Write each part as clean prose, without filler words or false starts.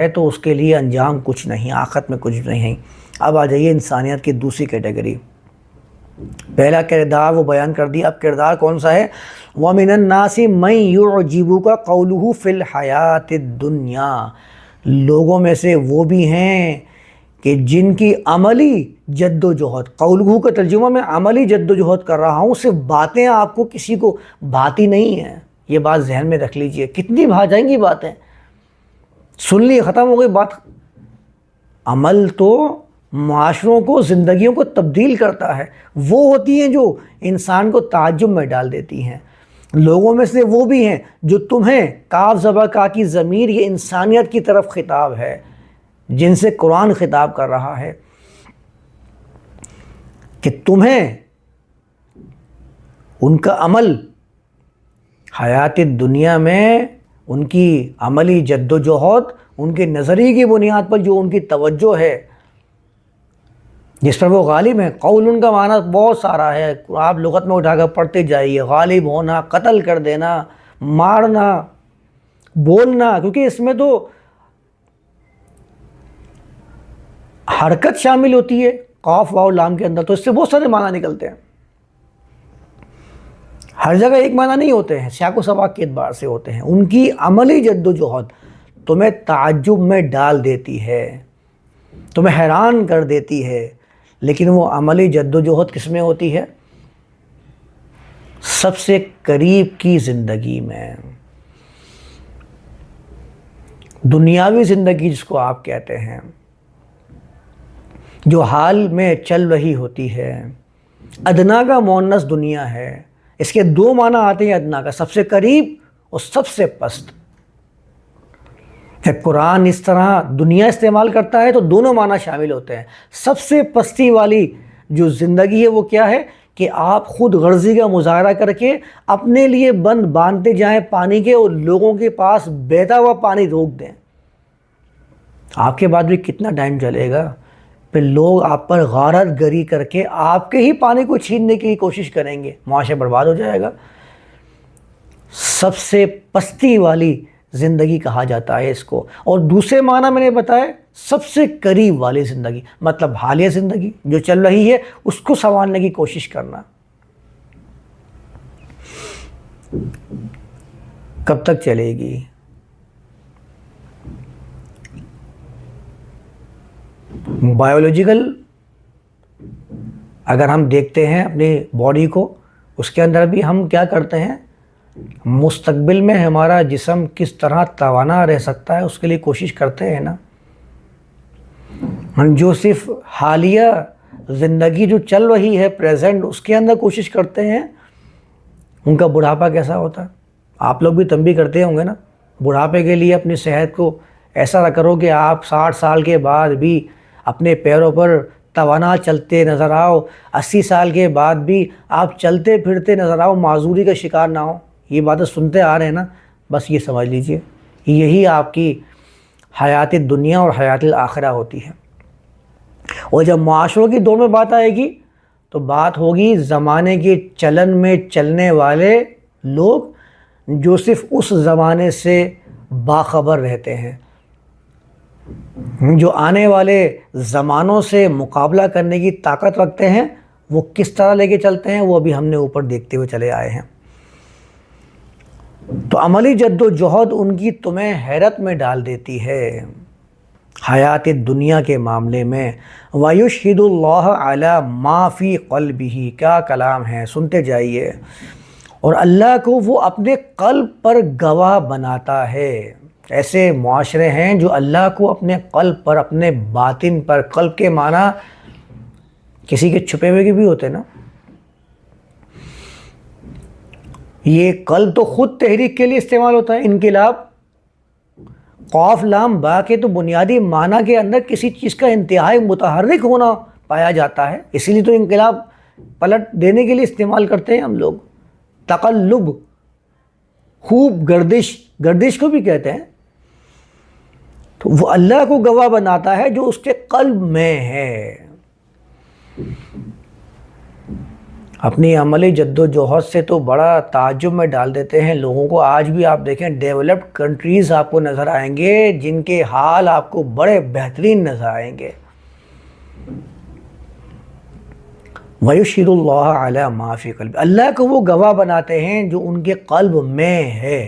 ہے تو اس کے لیے انجام کچھ نہیں، آخرت میں کچھ نہیں۔ اب آ جائیے انسانیت کی دوسری کیٹیگری۔ پہلا کردار وہ بیان کر دیا، اب کردار کون سا ہے؟ وَمِنَ النَّاسِ مَن يُعْجِبُكَ قَوْلُهُ فِي الْحَيَاةِ الدُّنْيَا، لوگوں میں سے وہ بھی ہیں کہ جن کی عملی جد و جہد، قولہ کا ترجمہ میں عملی جد و جہد کر رہا ہوں، صرف باتیں آپ کو کسی کو بھاتی نہیں ہیں، یہ بات ذہن میں رکھ لیجئے۔ کتنی بھا جائیں گی باتیں، سن لی ختم ہو گئی بات۔ عمل تو معاشروں کو، زندگیوں کو تبدیل کرتا ہے، وہ ہوتی ہیں جو انسان کو تعجب میں ڈال دیتی ہیں۔ لوگوں میں سے وہ بھی ہیں جو تمہیں، کاف زبر کا کی ضمیر یہ انسانیت کی طرف خطاب ہے، جن سے قرآن خطاب کر رہا ہے کہ تمہیں ان کا عمل حیات دنیا میں، ان کی عملی جد و جہد، ان کے نظریے کی بنیاد پر جو ان کی توجہ ہے، جس پر وہ غالب ہیں۔ قول ان کا معنی بہت سارا ہے، آپ لغت میں اٹھا کر پڑھتے جائیے۔ غالب ہونا، قتل کر دینا، مارنا، بولنا، کیونکہ اس میں تو حرکت شامل ہوتی ہے قاف واو لام کے اندر، تو اس سے بہت سارے معنی نکلتے ہیں۔ ہر جگہ ایک معنی نہیں ہوتے ہیں، سیاق و سباق کے اعتبار سے ہوتے ہیں۔ ان کی عملی جد و جہد تمہیں تعجب میں ڈال دیتی ہے، تمہیں حیران کر دیتی ہے، لیکن وہ عملی جد و جہد کس میں ہوتی ہے؟ سب سے قریب کی زندگی میں، دنیاوی زندگی جس کو آپ کہتے ہیں، جو حال میں چل رہی ہوتی ہے۔ ادنا کا مؤنث دنیا ہے، اس کے دو معنی آتے ہیں ادنا کا، سب سے قریب اور سب سے پست۔ جب قرآن اس طرح دنیا استعمال کرتا ہے تو دونوں معنی شامل ہوتے ہیں۔ سب سے پستی والی جو زندگی ہے وہ کیا ہے کہ آپ خود غرضی کا مظاہرہ کر کے اپنے لیے بند باندھتے جائیں پانی کے، اور لوگوں کے پاس بہتا ہوا پانی روک دیں۔ آپ کے بعد بھی کتنا ٹائم چلے گا، پھر لوگ آپ پر غارت گری کر کے آپ کے ہی پانی کو چھیننے کی کوشش کریں گے، معاشرہ برباد ہو جائے گا۔ سب سے پستی والی زندگی کہا جاتا ہے اس کو۔ اور دوسرے معنی میں نے بتایا سب سے قریب والی زندگی، مطلب حالیہ زندگی جو چل رہی ہے اس کو سنوارنے کی کوشش کرنا۔ کب تک چلے گی؟ بایولوجیکل اگر ہم دیکھتے ہیں اپنی باڈی کو، اس کے اندر بھی ہم کیا کرتے ہیں، مستقبل میں ہمارا جسم کس طرح توانا رہ سکتا ہے اس کے لیے کوشش کرتے ہیں نا۔ ہم جو صرف حالیہ زندگی جو چل رہی ہے پریزنٹ، اس کے اندر کوشش کرتے ہیں ان کا بڑھاپا کیسا ہوتا ہے۔ آپ لوگ بھی تنبیہ کرتے ہوں گے نا، بڑھاپے کے لیے اپنی صحت کو ایسا کرو کہ آپ 60 سال کے بعد بھی اپنے پیروں پر توانا چلتے نظر آؤ، 80 سال کے بعد بھی آپ چلتے پھرتے نظر آؤ، معذوری کا شکار نہ ہو۔ یہ باتیں سنتے آ رہے ہیں نا، بس یہ سمجھ لیجئے یہی آپ کی حیات دنیا اور حیات الآخرہ ہوتی ہے۔ اور جب معاشروں کی دور میں بات آئے گی تو بات ہوگی زمانے کے چلن میں چلنے والے لوگ جو صرف اس زمانے سے باخبر رہتے ہیں، جو آنے والے زمانوں سے مقابلہ کرنے کی طاقت رکھتے ہیں، وہ کس طرح لے کے چلتے ہیں وہ ابھی ہم نے اوپر دیکھتے ہوئے چلے آئے ہیں۔ تو عملی جد و جہد ان کی تمہیں حیرت میں ڈال دیتی ہے حیات دنیا کے معاملے میں۔ وَيُشْهِدُ اللَّهَ عَلَى مَا فِي قَلْبِهِ، کیا کلام ہے، سنتے جائیے۔ اور اللہ کو وہ اپنے قلب پر گواہ بناتا ہے۔ ایسے معاشرے ہیں جو اللہ کو اپنے قلب پر، اپنے باطن پر، قلب کے معنی کسی کے چھپے ہوئے کے بھی ہوتے ہیں نا۔ یہ قلب تو خود تحریک کے لیے استعمال ہوتا ہے، انقلاب، قاف لام با کے تو بنیادی معنی کے اندر کسی چیز کا انتہائی متحرک ہونا پایا جاتا ہے، اسی لیے تو انقلاب پلٹ دینے کے لیے استعمال کرتے ہیں ہم لوگ۔ تقلب، خوب گردش، گردش کو بھی کہتے ہیں۔ تو وہ اللہ کو گواہ بناتا ہے جو اس کے قلب میں ہے۔ اپنی عملی جد و جہد سے تو بڑا تعجب میں ڈال دیتے ہیں لوگوں کو. آج بھی آپ دیکھیں ڈیولپڈ کنٹریز آپ کو نظر آئیں گے جن کے حال آپ کو بڑے بہترین نظر آئیں گے. وَيُشْهِدُ اللَّهَ عَلَى مَا فِي قَلْبِ, اللہ کو وہ گواہ بناتے ہیں جو ان کے قلب میں ہے,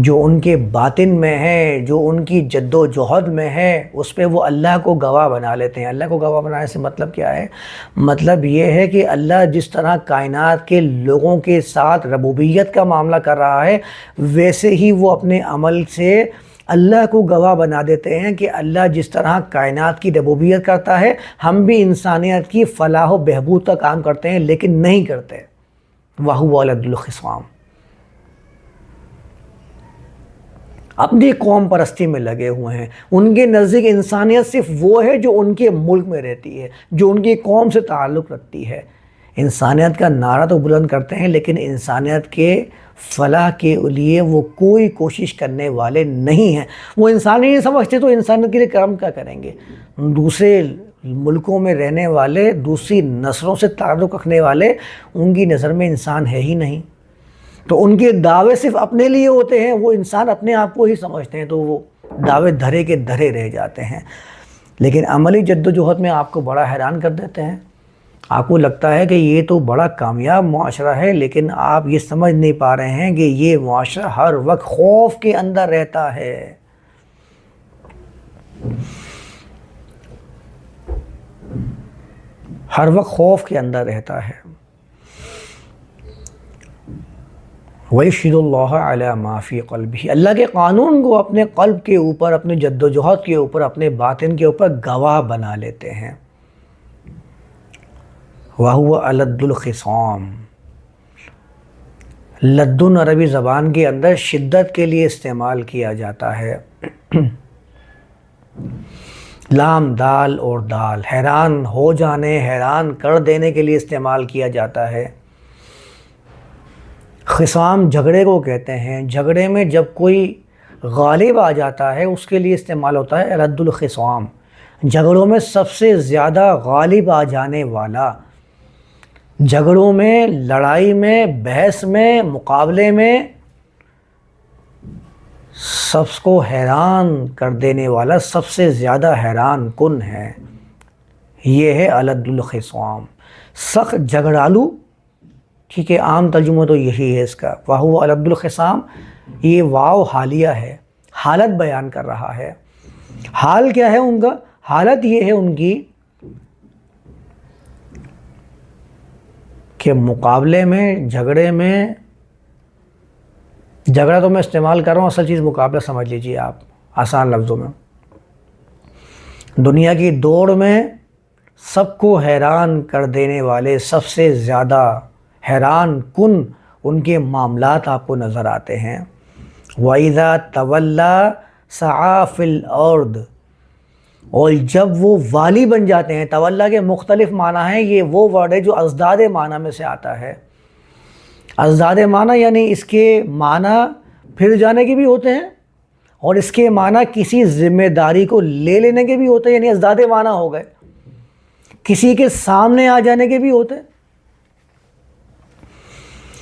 جو ان کے باطن میں ہے, جو ان کی جد و جہد میں ہے, اس پہ وہ اللہ کو گواہ بنا لیتے ہیں. اللہ کو گواہ بنانے سے مطلب کیا ہے؟ مطلب یہ ہے کہ اللہ جس طرح کائنات کے لوگوں کے ساتھ ربوبیت کا معاملہ کر رہا ہے, ویسے ہی وہ اپنے عمل سے اللہ کو گواہ بنا دیتے ہیں کہ اللہ جس طرح کائنات کی ربوبیت کرتا ہے, ہم بھی انسانیت کی فلاح و بہبود کا کام کرتے ہیں, لیکن نہیں کرتے. وَهُوَ أَلَدُّ الْخِصَامِ, اپنی قوم پرستی میں لگے ہوئے ہیں. ان کے نزدیک انسانیت صرف وہ ہے جو ان کے ملک میں رہتی ہے, جو ان کی قوم سے تعلق رکھتی ہے. انسانیت کا نعرہ تو بلند کرتے ہیں, لیکن انسانیت کے فلاح کے لیے وہ کوئی کوشش کرنے والے نہیں ہیں. وہ انسان ہی نہیں سمجھتے تو انسانیت کے لیے کام کیا کریں گے؟ دوسرے ملکوں میں رہنے والے, دوسری نسلوں سے تعلق رکھنے والے, ان کی نظر میں انسان ہے ہی نہیں. تو ان کے دعوے صرف اپنے لیے ہوتے ہیں, وہ انسان اپنے آپ کو ہی سمجھتے ہیں, تو وہ دعوے دھرے کے دھرے رہ جاتے ہیں. لیکن عملی جد و جہد میں آپ کو بڑا حیران کر دیتے ہیں. آپ کو لگتا ہے کہ یہ تو بڑا کامیاب معاشرہ ہے, لیکن آپ یہ سمجھ نہیں پا رہے ہیں کہ یہ معاشرہ ہر وقت خوف کے اندر رہتا ہے. ہر وقت خوف کے اندر رہتا ہے. وَيُشْهِدُ اللَّهَ عَلَى مَا فِي قَلْبِهِ, اللہ کے قانون کو اپنے قلب کے اوپر, اپنے جد و جہد کے اوپر, اپنے باطن کے اوپر گواہ بنا لیتے ہیں. وَهُوَ أَلَدُّ الْخِصَامِ, لدن عربی زبان کے اندر شدت کے لیے استعمال کیا جاتا ہے. لام دال اور دال, حیران ہو جانے, حیران کر دینے کے لیے استعمال کیا جاتا ہے. خصام جھگڑے کو کہتے ہیں. جھگڑے میں جب کوئی غالب آ جاتا ہے اس کے لیے استعمال ہوتا ہے رد الخصام. جھگڑوں میں سب سے زیادہ غالب آ جانے والا, جھگڑوں میں, لڑائی میں, بحث میں, مقابلے میں سب کو حیران کر دینے والا, سب سے زیادہ حیران کن ہے. یہ ہے الد الخصام, سخت جھگڑالو. ٹھیک ہے, عام ترجمہ تو یہی ہے اس کا. وَهُوَ أَلَدُّ الْخِصَامِ, یہ واو حالیہ ہے, حالت بیان کر رہا ہے. حال کیا ہے ان کا؟ حالت یہ ہے ان کی کہ مقابلے میں, جھگڑے میں, جھگڑا تو میں استعمال کر رہا ہوں, اصل چیز مقابلہ سمجھ لیجئے آپ آسان لفظوں میں. دنیا کی دوڑ میں سب کو حیران کر دینے والے, سب سے زیادہ حیران کن ان کے معاملات آپ کو نظر آتے ہیں. وَإِذَا تَوَلَّى سَعَى فِي الْأَرْضِ, اور جب وہ والی بن جاتے ہیں. تولا کے مختلف معنی ہیں, یہ وہ ورڈ ہے جو ازداد معنی میں سے آتا ہے. ازداد معنی یعنی اس کے معنی پھر جانے کے بھی ہوتے ہیں, اور اس کے معنی کسی ذمہ داری کو لے لینے کے بھی ہوتے ہیں, یعنی ازداد معنی ہو گئے. کسی کے سامنے آ جانے کے بھی ہوتے ہیں.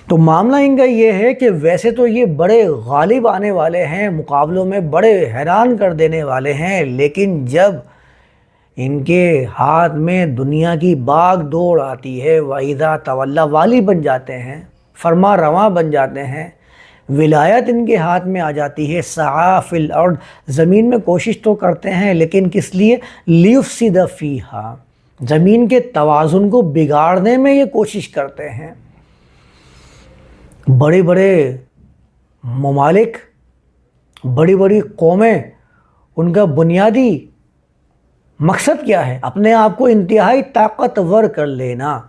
تو معاملہ ان کا یہ ہے کہ ویسے تو یہ بڑے غالب آنے والے ہیں, مقابلوں میں بڑے حیران کر دینے والے ہیں, لیکن جب ان کے ہاتھ میں دنیا کی باغ دوڑ آتی ہے, وَإِذَا تَوَلَّى, والی بن جاتے ہیں, فرما رواں بن جاتے ہیں, ولایت ان کے ہاتھ میں آ جاتی ہے. سعیٰ فی الارض, زمین میں کوشش تو کرتے ہیں, لیکن کس لیے؟ لیفسد فیہا, زمین کے توازن کو بگاڑنے میں یہ کوشش کرتے ہیں. بڑے بڑے ممالک, بڑی بڑی قومیں, ان کا بنیادی مقصد کیا ہے؟ اپنے آپ کو انتہائی طاقتور کر لینا.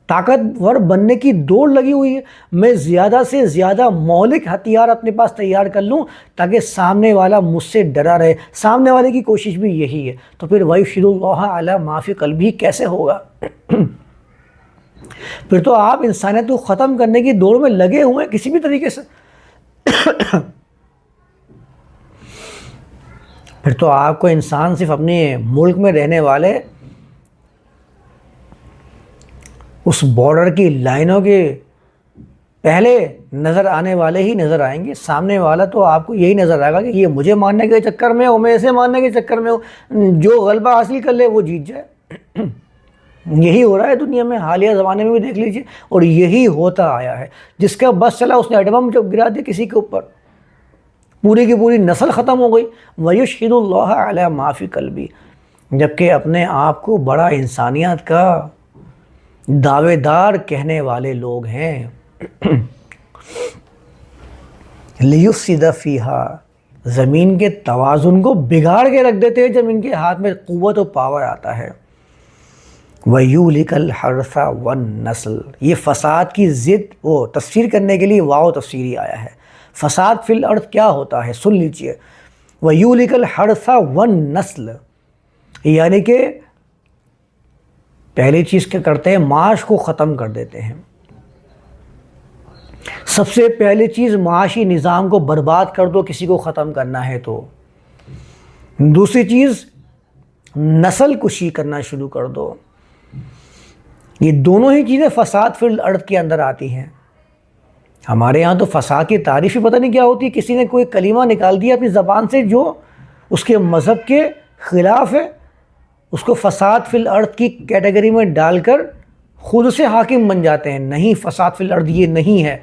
طاقتور بننے کی دوڑ لگی ہوئی ہے. میں زیادہ سے زیادہ مہلک ہتھیار اپنے پاس تیار کر لوں تاکہ سامنے والا مجھ سے ڈرا رہے. سامنے والے کی کوشش بھی یہی ہے. تو پھر وَيُشْهِدُ اللَّهَ عَلَى مَا فِي قَلْبِهِ کیسے ہوگا؟ پھر تو آپ انسانیت کو ختم کرنے کی دوڑ میں لگے ہوئے ہیں کسی بھی طریقے سے. پھر تو آپ کو انسان صرف اپنے ملک میں رہنے والے اس بارڈر کی لائنوں کے پہلے نظر آنے والے ہی نظر آئیں گے. سامنے والا تو آپ کو یہی نظر آئے گا کہ یہ مجھے مارنے کے چکر میں ہو, میں اسے مارنے کے چکر میں ہوں, جو غلبہ حاصل کر لے وہ جیت جائے. یہی ہو رہا ہے دنیا میں, حالیہ زمانے میں بھی دیکھ لیجئے, اور یہی ہوتا آیا ہے. جس کا بس چلا اس نے ایٹم جب گرا دیا کسی کے اوپر, پوری کی پوری نسل ختم ہو گئی. وَيُشْهِدُ اللَّهَ عَلَى مَا فِي قَلْبِهِ, جبکہ اپنے آپ کو بڑا انسانیت کا دعوے دار کہنے والے لوگ ہیں. لِيُفْسِدَ فِيهَا, زمین کے توازن کو بگاڑ کے رکھ دیتے ہیں جب ان کے ہاتھ میں قوت و پاور آتا ہے. وَيُولِكَ الْحَرْثَ وَالنَّسْلَ, یہ فساد کی ضد وہ تفسیر کرنے کے لیے واو تفسیری آیا ہے. فساد فی الارض کیا ہوتا ہے سن لیجئے. وَيُولِكَ الْحَرْثَ وَالنَّسْلَ, یعنی کہ پہلی چیز کیا کرتے ہیں, معاش کو ختم کر دیتے ہیں. سب سے پہلی چیز معاشی نظام کو برباد کر دو کسی کو ختم کرنا ہے تو. دوسری چیز نسل کشی کرنا شروع کر دو. یہ دونوں ہی چیزیں فساد فی الارض کے اندر آتی ہیں. ہمارے ہاں تو فساد کی تعریف ہی پتہ نہیں کیا ہوتی. کسی نے کوئی کلمہ نکال دیا اپنی زبان سے جو اس کے مذہب کے خلاف ہے, اس کو فساد فی الارض کی کیٹیگری میں ڈال کر خود سے حاکم بن جاتے ہیں. نہیں, فساد فی الارض یہ نہیں ہے,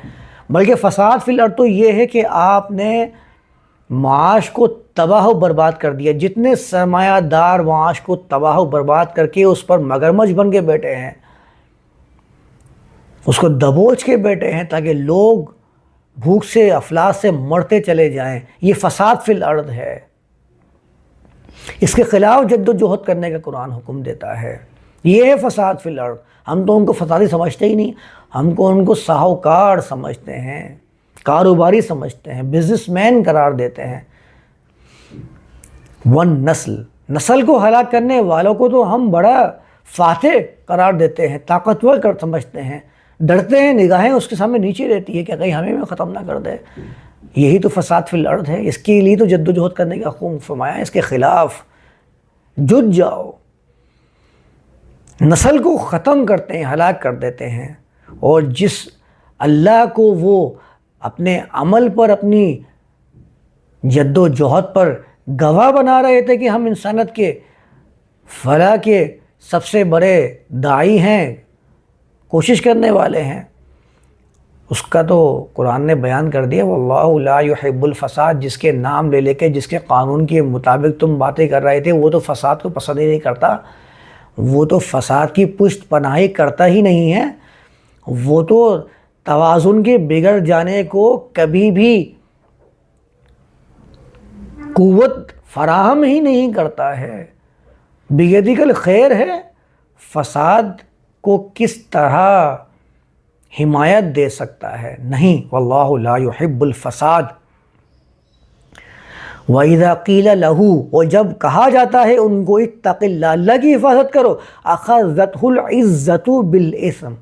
بلکہ فساد فی الارض تو یہ ہے کہ آپ نے معاش کو تباہ و برباد کر دیا. جتنے سرمایہ دار معاش کو تباہ و برباد کر کے اس پر مگرمچھ بن کے بیٹھے ہیں, اس کو دبوچ کے بیٹھے ہیں تاکہ لوگ بھوک سے افلاس سے مرتے چلے جائیں, یہ فساد فی الارض ہے. اس کے خلاف جد و جہد کرنے کا قرآن حکم دیتا ہے. یہ ہے فساد فی الارض. ہم تو ان کو فسادی سمجھتے ہی نہیں, ہم کو ان کو ساہوکار سمجھتے ہیں, کاروباری سمجھتے ہیں, بزنس مین قرار دیتے ہیں. ون نسل, نسل کو ہلاک کرنے والوں کو تو ہم بڑا فاتح قرار دیتے ہیں, طاقتور کر سمجھتے ہیں, ڈرتے ہیں, نگاہیں اس کے سامنے نیچے رہتی ہے کہ کہیں ہمیں بھی ختم نہ کر دے. یہی تو فساد فی الارض ہے. اس کے لیے تو جد و جہد کرنے کا حکم فرمایا. اس کے خلاف جد جاؤ. نسل کو ختم کرتے ہیں, ہلاک کر دیتے ہیں. اور جس اللہ کو وہ اپنے عمل پر, اپنی جد و جہد پر گواہ بنا رہے تھے کہ ہم انسانیت کے فلاح کے سب سے بڑے داعی ہیں, کوشش کرنے والے ہیں, اس کا تو قرآن نے بیان کر دیا. واللہ لا يحب الفساد, جس کے نام لے کے جس کے قانون کے مطابق تم باتیں کر رہے تھے وہ تو فساد کو پسند ہی نہیں کرتا. وہ تو فساد کی پشت پناہی کرتا ہی نہیں ہے. وہ تو توازن کے بگڑ جانے کو کبھی بھی قوت فراہم ہی نہیں کرتا ہے. بیدک الخیر ہے, فساد کو کس طرح حمایت دے سکتا ہے؟ نہیں. واللہ لا يحب الفساد. وَإِذَا قِيلَ لَهُ, اور جب کہا جاتا ہے ان کو اتق اللہ, اللہ کی حفاظت کرو, أَخَذَتْهُ الْعِزَّةُ بِالْإِثْمِ,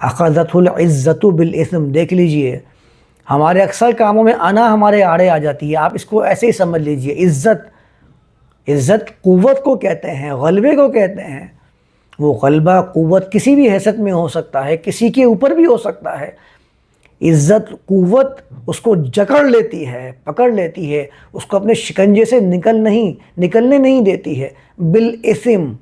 أَخَذَتْهُ الْعِزَّةُ بِالْإِثْمِ. دیکھ لیجئے ہمارے اکثر کاموں میں انا ہمارے آڑے آ جاتی ہے. آپ اس کو ایسے ہی سمجھ لیجئے. عزت قوت کو کہتے ہیں, غلبے کو کہتے ہیں. وہ غلبہ قوت کسی بھی حیثیت میں ہو سکتا ہے, کسی کے اوپر بھی ہو سکتا ہے. عزت قوت اس کو جکڑ لیتی ہے, پکڑ لیتی ہے, اس کو اپنے شکنجے سے نکلنے نہیں دیتی ہے. بالاسم,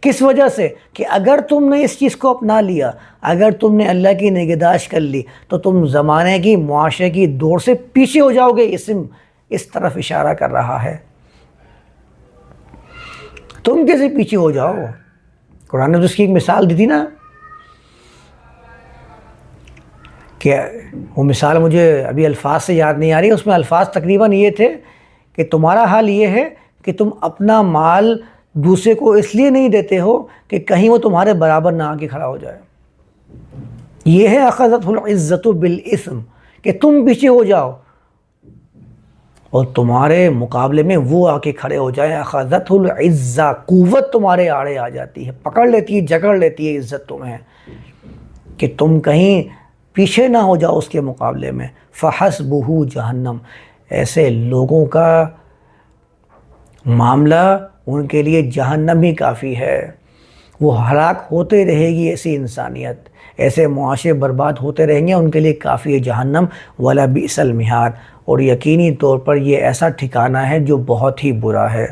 کس وجہ سے؟ کہ اگر تم نے اس چیز کو اپنا لیا, اگر تم نے اللہ کی نگہداشت کر لی, تو تم زمانے کی, معاشرے کی دوڑ سے پیچھے ہو جاؤ گے. اسم اس طرف اشارہ کر رہا ہے. تم کیسے پیچھے ہو جاؤ؟ قرآن نے تو اس کی ایک مثال دی تھی نا, کہ وہ مثال مجھے ابھی الفاظ سے یاد نہیں آ رہی. اس میں الفاظ تقریباً یہ تھے کہ تمہارا حال یہ ہے کہ تم اپنا مال دوسرے کو اس لیے نہیں دیتے ہو کہ کہیں وہ تمہارے برابر نہ آ کے کھڑا ہو جائے. یہ ہے اخذتہ العزۃ بالاسم, کہ تم پیچھے ہو جاؤ اور تمہارے مقابلے میں وہ آ کے کھڑے ہو جائیں. اخذتہ العزہ, قوت تمہارے آڑے آ جاتی ہے, پکڑ لیتی ہے, جکڑ لیتی ہے عزت تمہیں, کہ تم کہیں پیچھے نہ ہو جاؤ اس کے مقابلے میں. فحسبہ جہنم, ایسے لوگوں کا معاملہ ان کے لیے جہنم ہی کافی ہے. وہ ہلاک ہوتے رہے گی ایسی انسانیت، ایسے معاشرے برباد ہوتے رہیں گے، ان کے لیے کافی ہے جہنم وَلَبِئْسَ الْمِہَادُ، اور یقینی طور پر یہ ایسا ٹھکانہ ہے جو بہت ہی برا ہے۔